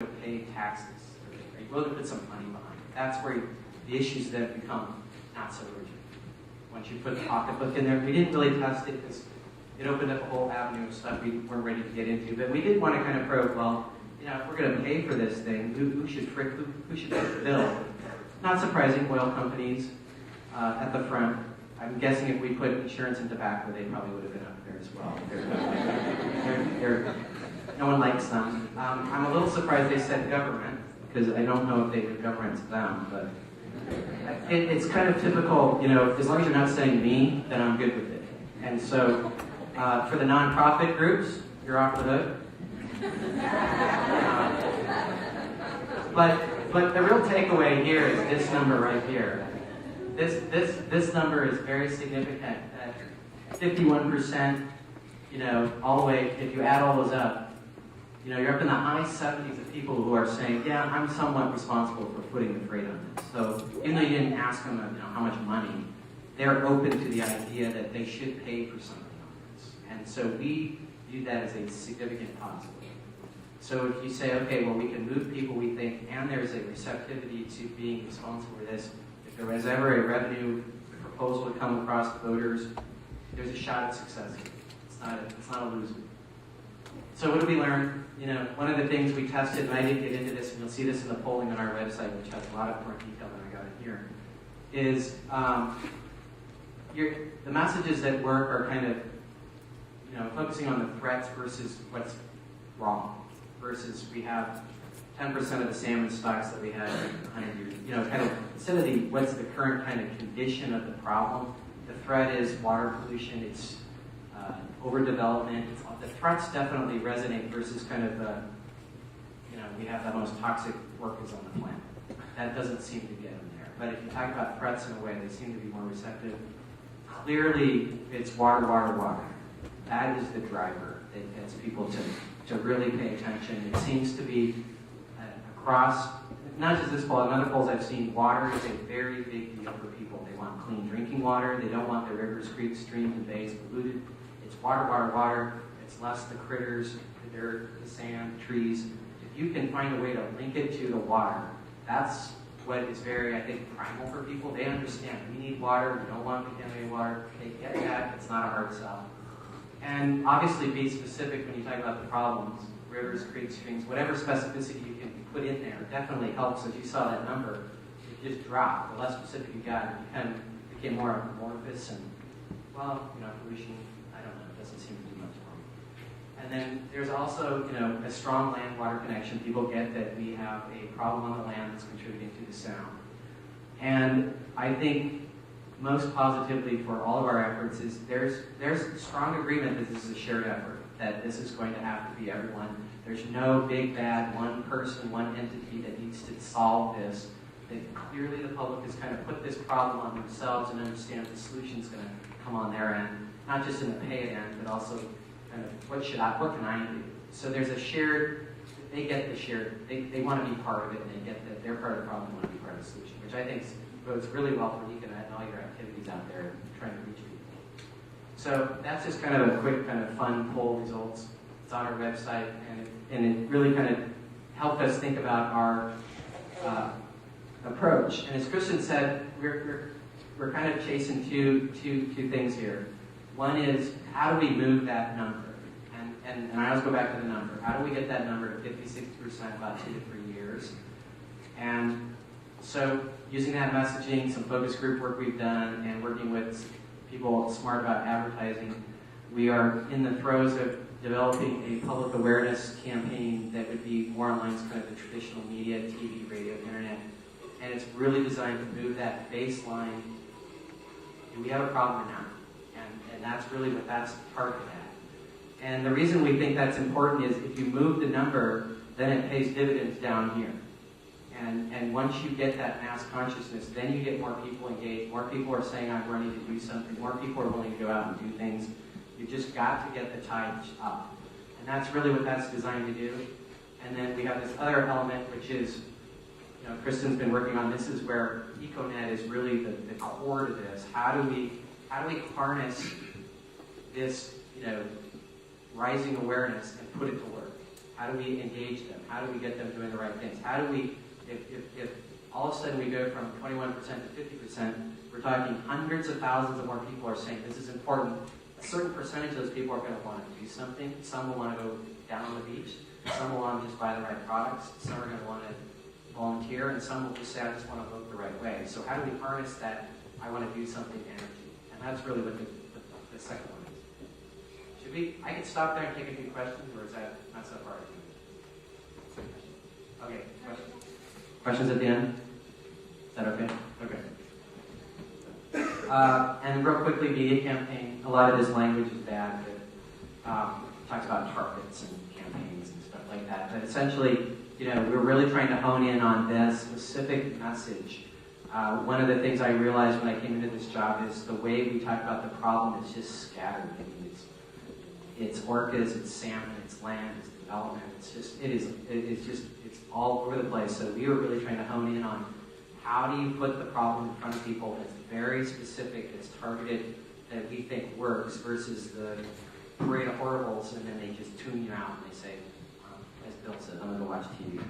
to pay taxes? Are you willing to put some money behind it? That's where the issues then become not so urgent. Once you put the pocketbook in there, we didn't really test it because it opened up a whole avenue of stuff we weren't ready to get into. But we did want to kind of probe, well, if we're going to pay for this thing, who should foot the bill? Not surprising, oil companies at the front. I'm guessing if we put insurance and tobacco, they probably would have been up there as well. No one likes them. I'm a little surprised they said government, because I don't know if they would government them, but it's kind of typical, as long as you're not saying me, then I'm good with it. And so, for the nonprofit groups, you're off the hook. But the real takeaway here is this number right here. This number is very significant. 51%, all the way, if you add all those up, you're up in the high 70s of people who are saying, yeah, I'm somewhat responsible for putting the freight on this. So even though you didn't ask them, how much money, they're open to the idea that they should pay for something on this. And so we view that as a significant positive. So if you say, okay, well, we can move people, we think, and there's a receptivity to being responsible for this, if there was ever a revenue proposal to come across the voters, there's a shot at success. It's not a loser. So what did we learn? One of the things we tested, and I didn't get into this, and you'll see this in the polling on our website, which has a lot of more detail than I got in here, is the messages that work are kind of, focusing on the threats versus what's wrong, versus we have 10% of the salmon stocks that we had 100 years, kind of, instead of what's the current kind of condition of the problem, the threat is water pollution, it's overdevelopment. The threats definitely resonate versus kind of we have the most toxic workers on the planet. That doesn't seem to get them there. But if you talk about threats in a way, they seem to be more receptive. Clearly, it's water. That is the driver that gets people to really pay attention. It seems to be across, not just this poll, in other polls I've seen, water is a very big deal for people. They want clean drinking water. They don't want their rivers, creeks, streams, and bays polluted. It's water. It's less the critters, the dirt, the sand, the trees. If you can find a way to link it to the water, that's what is very, I think, primal for people. They understand we need water. We don't want contaminated water. They get that. It's not a hard sell. And obviously be specific when you talk about the problems. Rivers, creeks, streams, whatever specificity you can put in there definitely helps. As you saw that number, it just dropped. The less specific you got, it kind of became more amorphous and, pollution, I don't know, it doesn't seem to do much wrong. And then there's also, a strong land-water connection. People get that we have a problem on the land that's contributing to the sound. And I think most positively for all of our efforts is there's strong agreement that this is a shared effort, that this is going to have to be everyone. There's no big, bad, one person, one entity that needs to solve this. That clearly the public has kind of put this problem on themselves and understand the solution's going to come on their end, not just in the pay end, but also kind of what can I do? So there's a shared, they get the shared, they want to be part of it, and they get that they're part of the problem and want to be part of the solution, which I think bodes really well for Econet and all your activities out there trying to reach people. So that's just kind of a quick kind of fun poll results. It's on our website, and it really kind of helped us think about our approach. And as Kristen said, we're kind of chasing two things here. One is, how do we move that number? And I always go back to the number. How do we get that number to 50-60% about 2 to 3 years? And so using that messaging, some focus group work we've done, and working with people smart about advertising, we are in the throes of developing a public awareness campaign that would be more in line with kind of the traditional media, TV, radio, internet. And it's really designed to move that baseline. Do we have a problem or not? And that's really that's part of that. And the reason we think that's important is if you move the number, then it pays dividends down here. And once you get that mass consciousness, then you get more people engaged. More people are saying, I'm ready to do something. More people are willing to go out and do things. You've just got to get the tide up. And that's really what that's designed to do. And then we have this other element, which is, Kristen's been working on. This is where Econet is really the core to this. How do we harness this, rising awareness and put it to work? How do we engage them? How do we get them doing the right things? How do we, if all of a sudden we go from 21% to 50%, we're talking hundreds of thousands of more people are saying this is important. A certain percentage of those people are going to want to do something. Some will want to go down on the beach. Some will want to just buy the right products. Some are going to want to volunteer. And some will just say, I just want to vote the right way. So how do we harness that I want to do something energy? And that's really what the second one is. Should we, I could stop there and take a few questions, or is that not so far? Okay, questions? Questions at the end? Is that okay? Okay. And real quickly, media campaign. A lot of this language is bad. Talks about targets and campaigns and stuff like that. But essentially, we're really trying to hone in on this specific message. One of the things I realized when I came into this job is the way we talk about the problem is just scattered. I mean, it's orcas, it's salmon, it's land, it's development. It's all over the place. So we were really trying to hone in on how do you put the problem in front of people that's very specific, that's targeted, that we think works, versus the parade of horribles, and then they just tune you out and they say, as Bill said, I'm going to watch TV.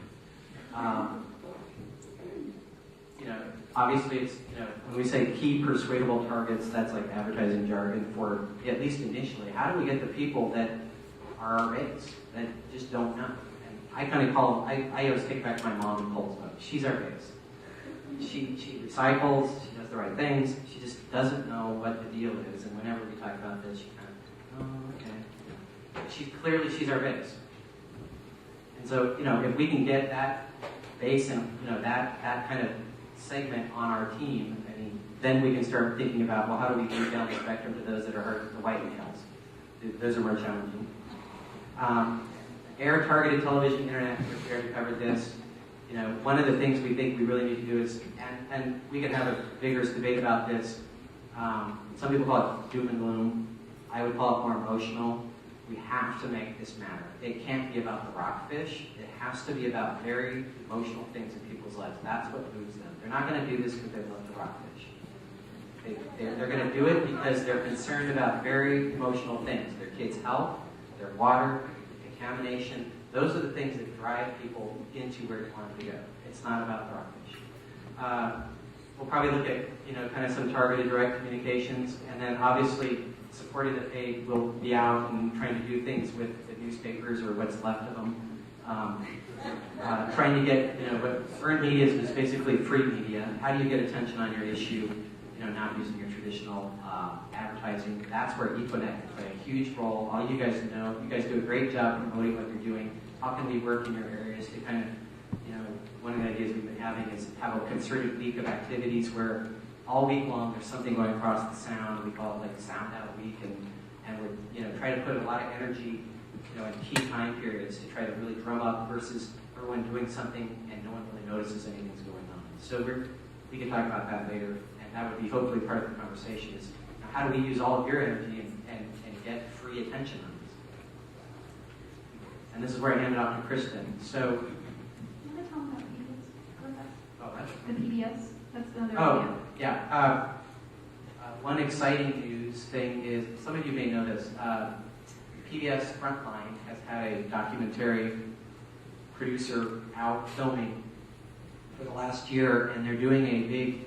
Obviously, it's, when we say key persuadable targets, that's like advertising jargon for, at least initially, how do we get the people that are our base, that just don't know? And I kind of call them, I always take back my mom and Cole's book. She's our base. She recycles, she does the right things, she just doesn't know what the deal is, and whenever we talk about this, she kind of, oh, okay. She's our base. And so, if we can get that base and, that kind of segment on our team, I mean, then we can start thinking about, well, how do we move down the spectrum to those that are hurt, the white males? Those are more challenging. Air-targeted television, internet, we already covered this. One of the things we think we really need to do is, and we can have a vigorous debate about this. Some people call it doom and gloom. I would call it more emotional. We have to make this matter. It can't be about the rockfish. It has to be about very emotional things in people's lives. That's what moves them. They're not going to do this because they love the rockfish. They're going to do it because they're concerned about very emotional things. Their kids' health, their water, contamination. Those are the things that drive people into where they want to go. It's not about the rockfish. We'll probably look at kind of some targeted direct communications, and then obviously supporting the paid will be out and trying to do things with the newspapers or what's left of them. Trying to get what earned media is basically free media. How do you get attention on your issue? Not using your traditional advertising. That's where Equinect can play a huge role. All you guys know, you guys do a great job promoting what you're doing. How can we work in your areas to kind of, one of the ideas we've been having is have a concerted week of activities where all week long there's something going across the sound. We call it like Sound Out Week, and we're try to put a lot of energy in key time periods to try to really drum up versus everyone doing something and no one really notices anything's going on. So we can talk about that later. That would be hopefully part of the conversation is how do we use all of your energy and get free attention on this? And this is where I hand it off to Kristen. So, you want to talk about PBS? Oh, that's the PBS? That's another idea. Yeah. One exciting news thing is, some of you may know this, PBS Frontline has had a documentary producer out filming for the last year, and they're doing a big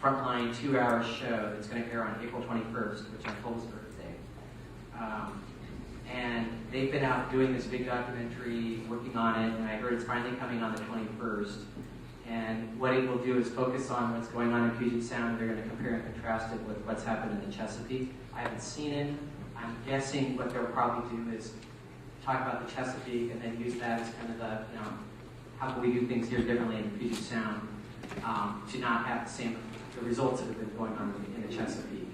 Frontline 2-hour show that's going to air on April 21st, which is Cole's birthday. And they've been out doing this big documentary, working on it, and I heard it's finally coming on the 21st. And what it will do is focus on what's going on in Puget Sound. They're going to compare and contrast it with what's happened in the Chesapeake. I haven't seen it. I'm guessing what they'll probably do is talk about the Chesapeake and then use that as kind of the, how can we do things here differently in Puget Sound to not have the results that have been going on in the Chesapeake.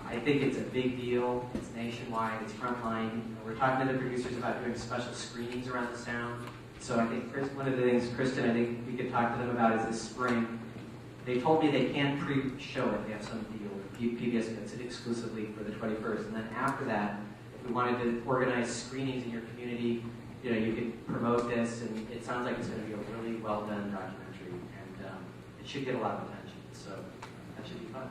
I think it's a big deal. It's nationwide. It's Frontline. We're talking to the producers about doing special screenings around the sound. So I think one of the things, Kristen, I think we could talk to them about is this spring. They told me they can't pre-show it. They have some deal. PBS gets it exclusively for the 21st. And then after that, if we wanted to organize screenings in your community, you could promote this. And it sounds like it's going to be a really well-done documentary. And it should get a lot of attention. So that should be fun.